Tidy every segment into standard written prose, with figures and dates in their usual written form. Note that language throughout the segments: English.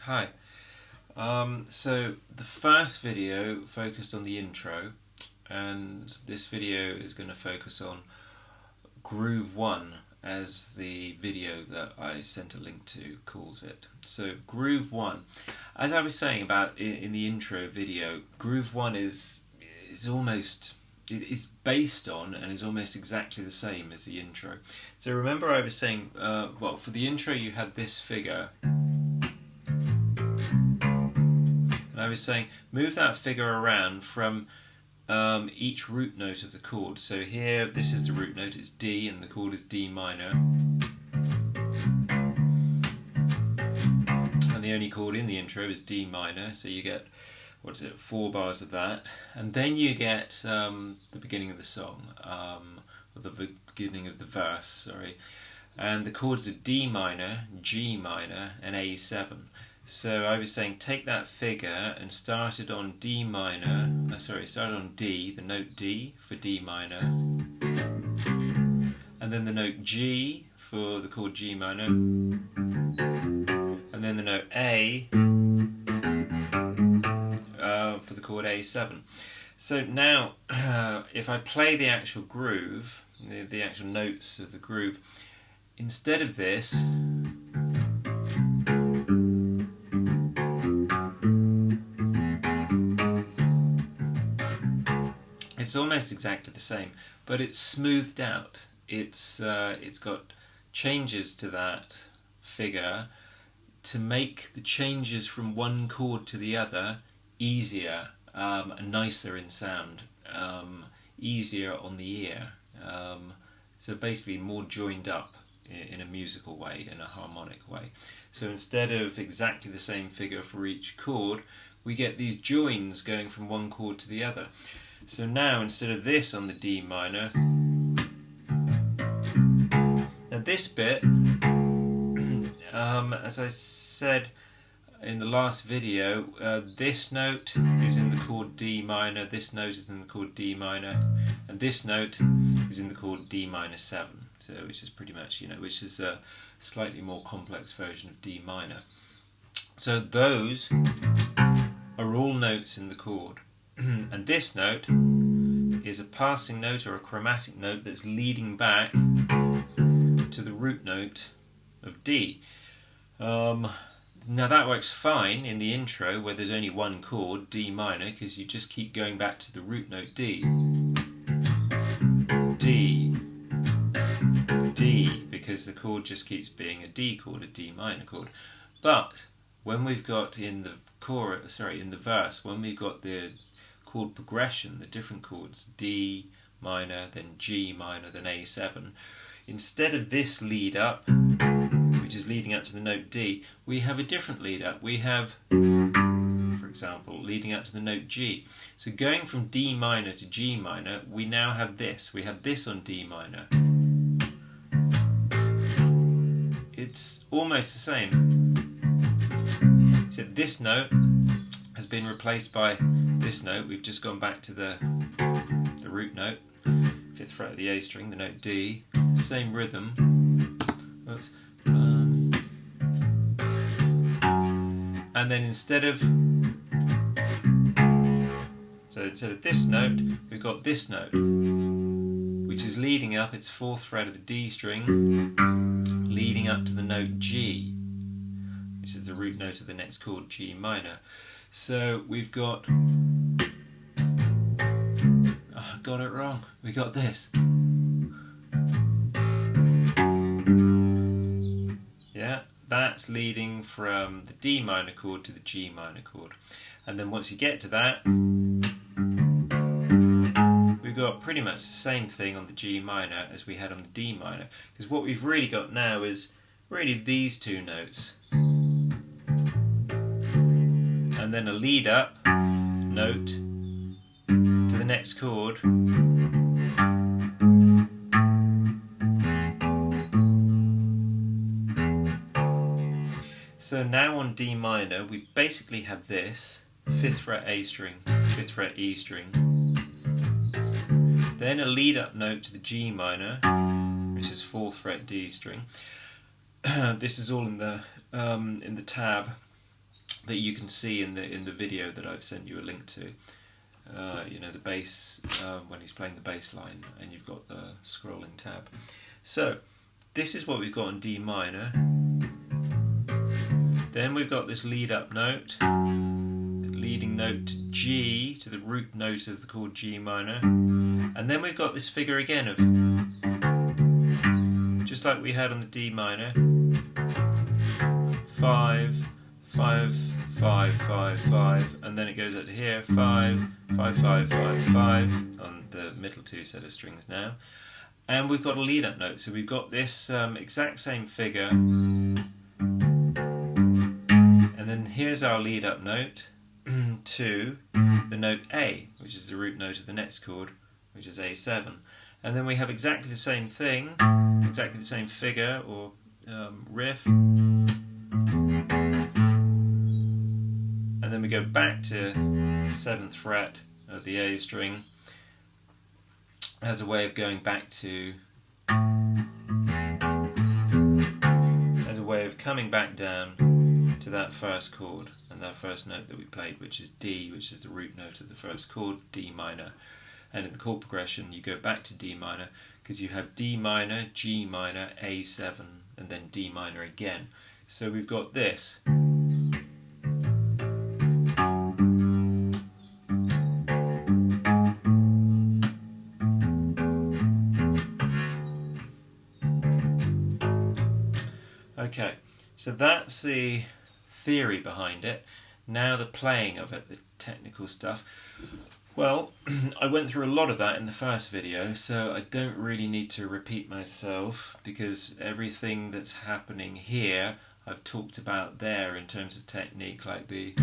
Hi. So the first video focused on the intro, and this video is going to focus on Groove 1, as the video that I sent a link to calls it. So Groove 1, as I was saying about in the intro video, Groove 1 is almost, it is based on and is almost exactly the same as the intro. So remember I was saying, well, for the intro you had this figure, and I was saying move that figure around from each root note of the chord. So here, this is the root note, it's D, and the chord is D minor. And the only chord in the intro is D minor, so you get, 4 bars of that. And then you get the beginning of the song, or the beginning of the verse, sorry. And the chords are D minor, G minor, and A7. So I was saying take that figure and start it on D minor, start on D, the note D for D minor, and then the note G for the chord G minor, and then the note A for the chord A7. So now if I play the actual groove, the actual notes of the groove, instead of this, it's almost exactly the same, but it's smoothed out. It's got changes to that figure to make the changes from one chord to the other easier and nicer in sound, easier on the ear. So basically more joined up in a musical way, in a harmonic way. So instead of exactly the same figure for each chord, we get these joins going from one chord to the other. So now, instead of this on the D minor, now this bit, as I said in the last video, this note is in the chord D minor, this note is in the chord D minor, and this note is in the chord D minor 7, so which is pretty much, which is a slightly more complex version of D minor. So those are all notes in the chord. And this note is a passing note or a chromatic note that's leading back to the root note of D. Now that works fine in the intro where there's only one chord, D minor, because you just keep going back to the root note D. D, D, because the chord just keeps being a D chord, a D minor chord. But when we've got in the verse, when we've got the chord progression, the different chords, D minor, then G minor, then A7, instead of this lead up, which is leading up to the note D, we have a different lead up. We have, for example, leading up to the note G. So going from D minor to G minor, we now have this. We have this on D minor. It's almost the same, except this note has been replaced by this note. We've just gone back to the root note, 5th fret of the A string, the note D, same rhythm. Oops. And then instead of this note, we've got this note, which is leading up, it's 4th fret of the D string, leading up to the note G, which is the root note of the next chord, G minor. So we've got, I got it wrong, we got this. Yeah, that's leading from the D minor chord to the G minor chord. And then once you get to that, we've got pretty much the same thing on the G minor as we had on the D minor. Because what we've really got now is really these two notes. And then a lead up note to the next chord, so now on D minor we basically have this 5th fret A string, 5th fret E string, then a lead up note to the G minor, which is 4th fret D string. This is all in the tab. that you can see in the video that I've sent you a link to. You know, the bass, when he's playing the bass line, and you've got the scrolling tab. So this is what we've got in D minor. Then we've got this lead up note, leading note to G, to the root note of the chord G minor, and then we've got this figure again of, just like we had on the D minor, 5, 5, 5, 5, 5, and then it goes up to here, 5, 5, 5, 5, 5, on the middle two set of strings now. And we've got a lead up note, so we've got this exact same figure, and then here's our lead up note to the note A, which is the root note of the next chord, which is A7. And then we have exactly the same thing, exactly the same figure or riff. And then we go back to 7th fret of the A string as a way of going back to, as a way of coming back down to that first chord and that first note that we played, which is D, which is the root note of the first chord, D minor. And in the chord progression you go back to D minor because you have D minor, G minor, A7, and then D minor again. So we've got this. Okay, so that's the theory behind it. Now the playing of it, the technical stuff. Well, I went through a lot of that in the first video, so I don't really need to repeat myself because everything that's happening here I've talked about there in terms of technique, like the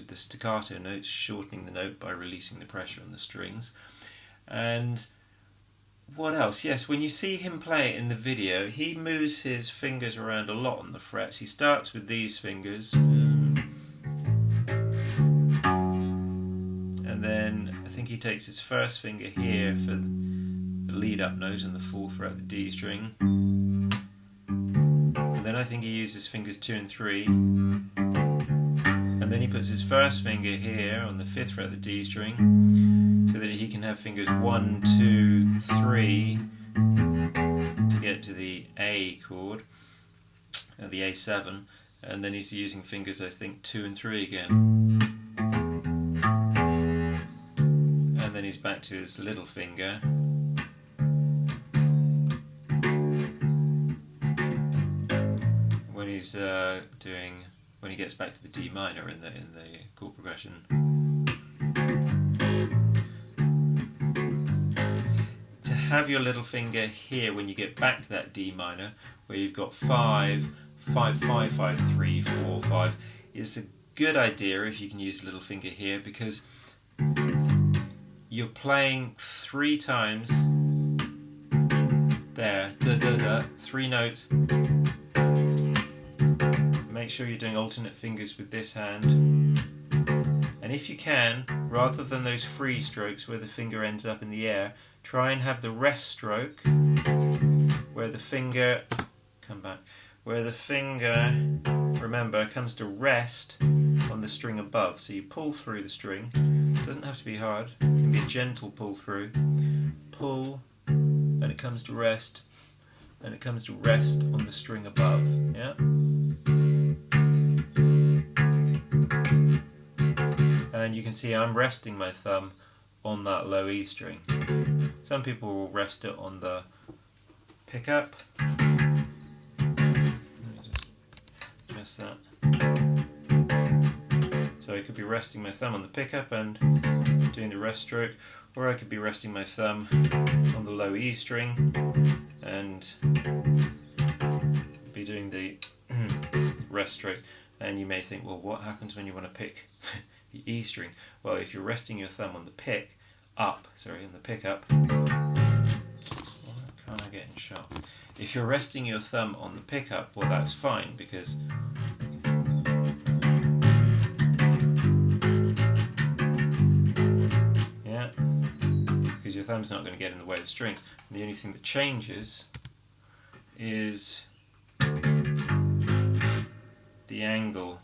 the staccato notes, shortening the note by releasing the pressure on the strings. And what else? Yes, when you see him play it in the video, he moves his fingers around a lot on the frets. He starts with these fingers, and then I think he takes his first finger here for the lead-up note on the 4th fret of the D string, and then I think he uses fingers 2 and 3, and then he puts his first finger here on the 5th fret of the D string, so that he can have fingers 1, 2, 3 to get to the A chord, the A7, and then he's using fingers, I think, 2 and 3 again. And then he's back to his little finger. When he's when he gets back to the D minor in the chord progression. Have your little finger here when you get back to that D minor, where you've got 5, 5, 5, 5, 3, 4, 5. It's a good idea if you can use a little finger here because you're playing 3 times there, da da da, 3 notes. Make sure you're doing alternate fingers with this hand. And if you can, rather than those free strokes where the finger ends up in the air, try and have the rest stroke where the finger, remember, comes to rest on the string above. So you pull through the string. It doesn't have to be hard. It can be a gentle pull through. Pull, and it comes to rest, and it comes to rest on the string above. Yeah. And you can see I'm resting my thumb on that low E string. Some people will rest it on the pickup. Let me just adjust that. So I could be resting my thumb on the pickup and doing the rest stroke, or I could be resting my thumb on the low E string and be doing the rest stroke. And you may think, well, what happens when you want to pick the E string? Well, if you're resting your thumb on the pickup, why can't I get in shot? If you're resting your thumb on the pickup, well, that's fine because your thumb's not going to get in the way of the strings. And the only thing that changes is the angle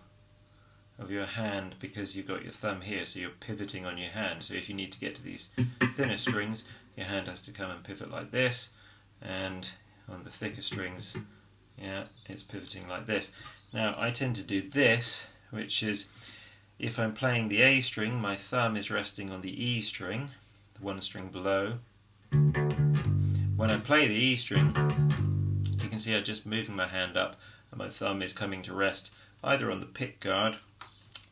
of your hand because you've got your thumb here, so you're pivoting on your hand. So if you need to get to these thinner strings, your hand has to come and pivot like this, and on the thicker strings, yeah, it's pivoting like this. Now I tend to do this, which is if I'm playing the A string, my thumb is resting on the E string, the one string below. When I play the E string, you can see I'm just moving my hand up and my thumb is coming to rest either on the pick guard,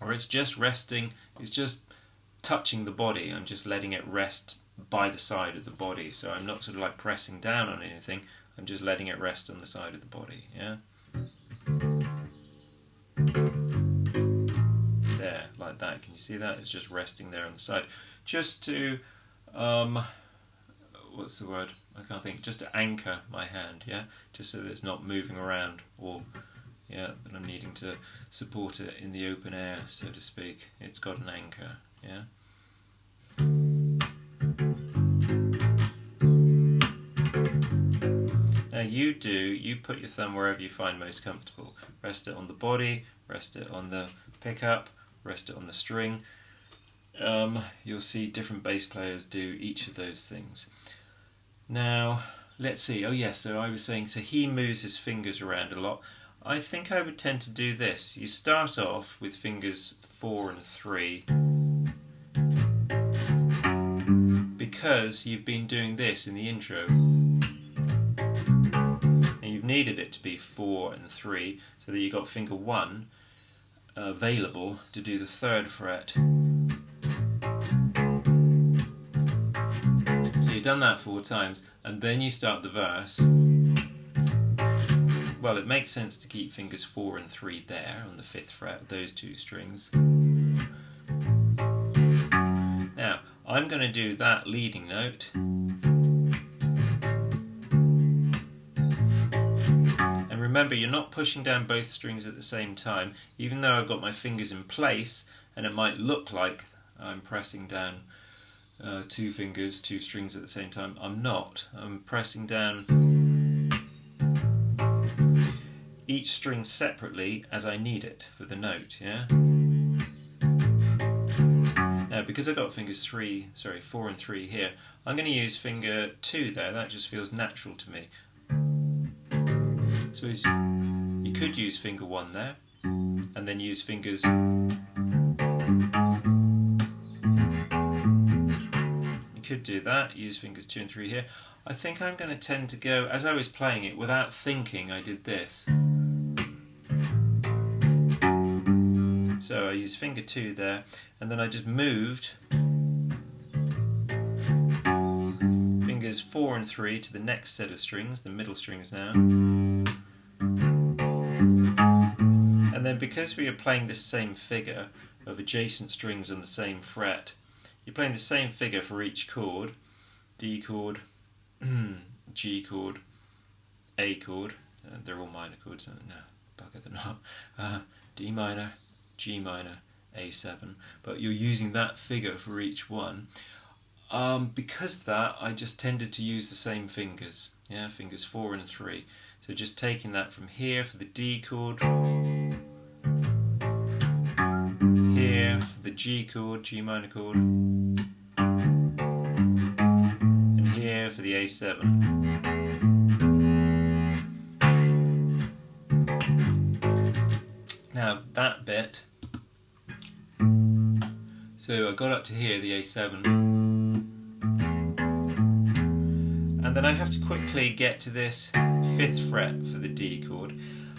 or it's just resting, it's just touching the body. I'm just letting it rest by the side of the body, so I'm not sort of like pressing down on anything, I'm just letting it rest on the side of the body, yeah? There, like that. Can you see that? It's just resting there on the side. Just to, what's the word? I can't think. Just to anchor my hand, yeah? Just so that it's not moving around, or, yeah, that I'm needing to support it in the open air, so to speak. It's got an anchor, yeah? Now you put your thumb wherever you find most comfortable. Rest it on the body, rest it on the pickup, rest it on the string. You'll see different bass players do each of those things. Now, let's see. Oh yes, so I was saying, so he moves his fingers around a lot. I think I would tend to do this. You start off with fingers 4 and 3 because you've been doing this in the intro. And you've needed it to be 4 and 3 so that you got finger 1 available to do the 3rd fret. So you've done that 4 times and then you start the verse. Well, it makes sense to keep fingers 4 and 3 there on the 5th fret, those 2 strings. Now, I'm going to do that leading note. And remember, you're not pushing down both strings at the same time, even though I've got my fingers in place, and it might look like I'm pressing down 2 fingers, 2 strings at the same time. I'm not. I'm pressing down each string separately as I need it for the note, yeah? Now, because I've got fingers 4 and 3 here, I'm going to use finger 2 there. That just feels natural to me. So you could use finger 1 there, and then use fingers. You could do that, use fingers 2 and 3 here. I think I'm going to tend to go, as I was playing it, without thinking, I did this. So I used finger 2 there, and then I just moved fingers 4 and 3 to the next set of strings, the middle strings now. And then because we are playing this same figure of adjacent strings on the same fret, you're playing the same figure for each chord, D chord, G chord, A chord, they're all minor chords, no, bugger they're not, D minor, G minor, A7, but you're using that figure for each one. Because of that, I just tended to use the same fingers, yeah, fingers 4 and 3. So just taking that from here for the D chord, here for the G chord, G minor chord, and here for the A7. Now that bit, so I got up to here, the A7, and then I have to quickly get to this 5th fret for the D chord.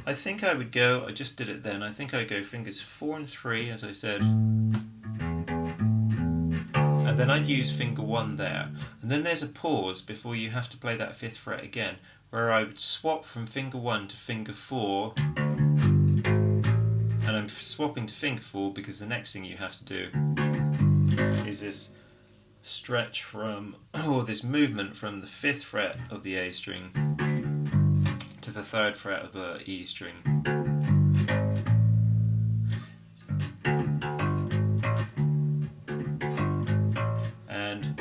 I think I would go, I just did it then, I think I'd go fingers 4 and 3 as I said, and then I'd use finger 1 there, and then there's a pause before you have to play that 5th fret again, where I would swap from finger 1 to finger 4, and I'm swapping to finger 4 because the next thing you have to do is this stretch from, or this movement from the 5th fret of the A string to the 3rd fret of the E string. And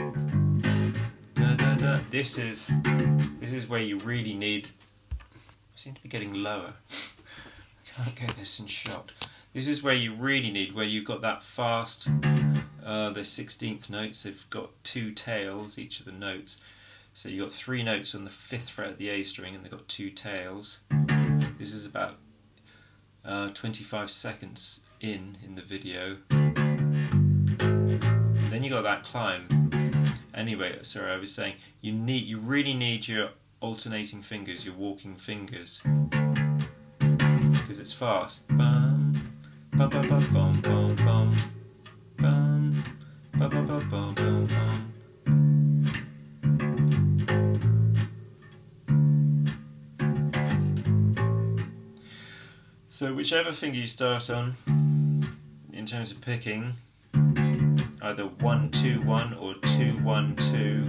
this is where you really need, I seem to be getting lower. Okay, this in shot. This is where you really need, where you've got that fast, the 16th notes, they've got 2 tails, each of the notes. So you've got 3 notes on the 5th fret of the A string and they've got 2 tails. This is about 25 seconds in the video. Then you got that climb. Anyway, sorry, I was saying you really need your alternating fingers, your walking fingers, because it's fast. Bum, bum, bum, bum, bum, bum, bum, bum, bum, bum, bum, bum, bum, bum. So whichever finger you start on, in terms of picking, either 1 2 1 or 2 1 2.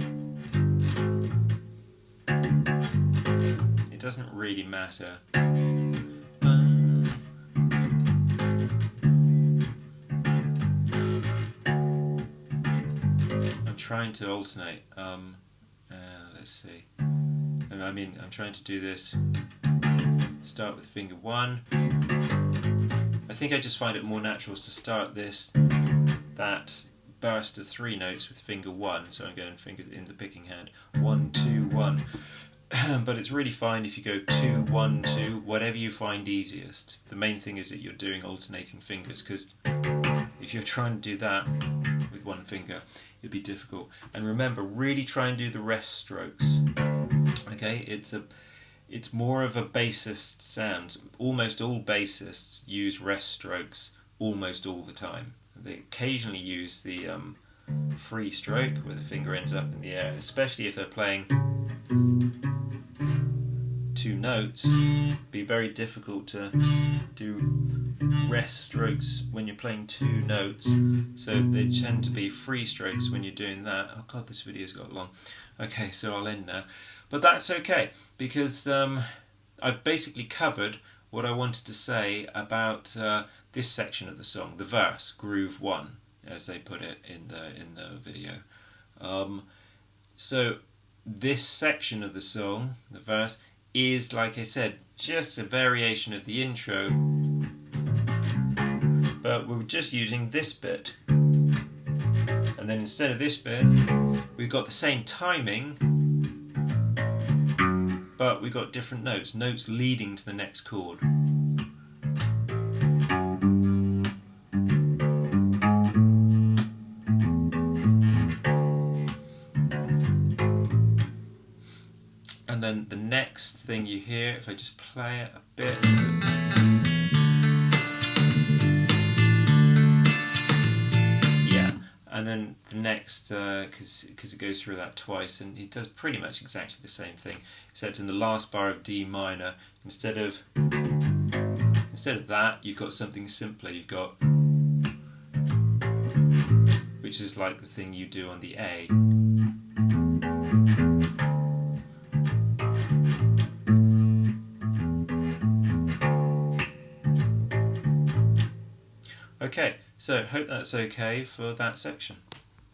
It doesn't really matter. I'm trying to alternate. Let's see. I mean, I'm trying to do this. Start with finger 1. I think I just find it more natural to start that burst of 3 notes with finger 1, so I'm going finger in the picking hand. 1 2 1. But it's really fine if you go 2 1 2, whatever you find easiest. The main thing is that you're doing alternating fingers, because if you're trying to do that with one finger, it'd be difficult. And remember, really try and do the rest strokes. Okay, it's more of a bassist sound. Almost all bassists use rest strokes almost all the time. They occasionally use the free stroke where the finger ends up in the air, especially if they're playing 2 notes. It'd be very difficult to do rest strokes when you're playing 2 notes, so they tend to be free strokes when you're doing that. Oh god, this video's got long. Okay, so I'll end now. But that's okay, because I've basically covered what I wanted to say about this section of the song, the verse, groove 1, as they put it in the video. So this section of the song, the verse, is, like I said, just a variation of the intro, but we're just using this bit. And then instead of this bit, we've got the same timing, but we've got different notes leading to the next chord. And then the next thing you hear, if I just play it a bit. Yeah, and then the next, because it goes through that twice, and it does pretty much exactly the same thing, except in the last bar of D minor, instead of that, you've got something simpler. You've got, which is like the thing you do on the A. Okay, so hope that's okay for that section.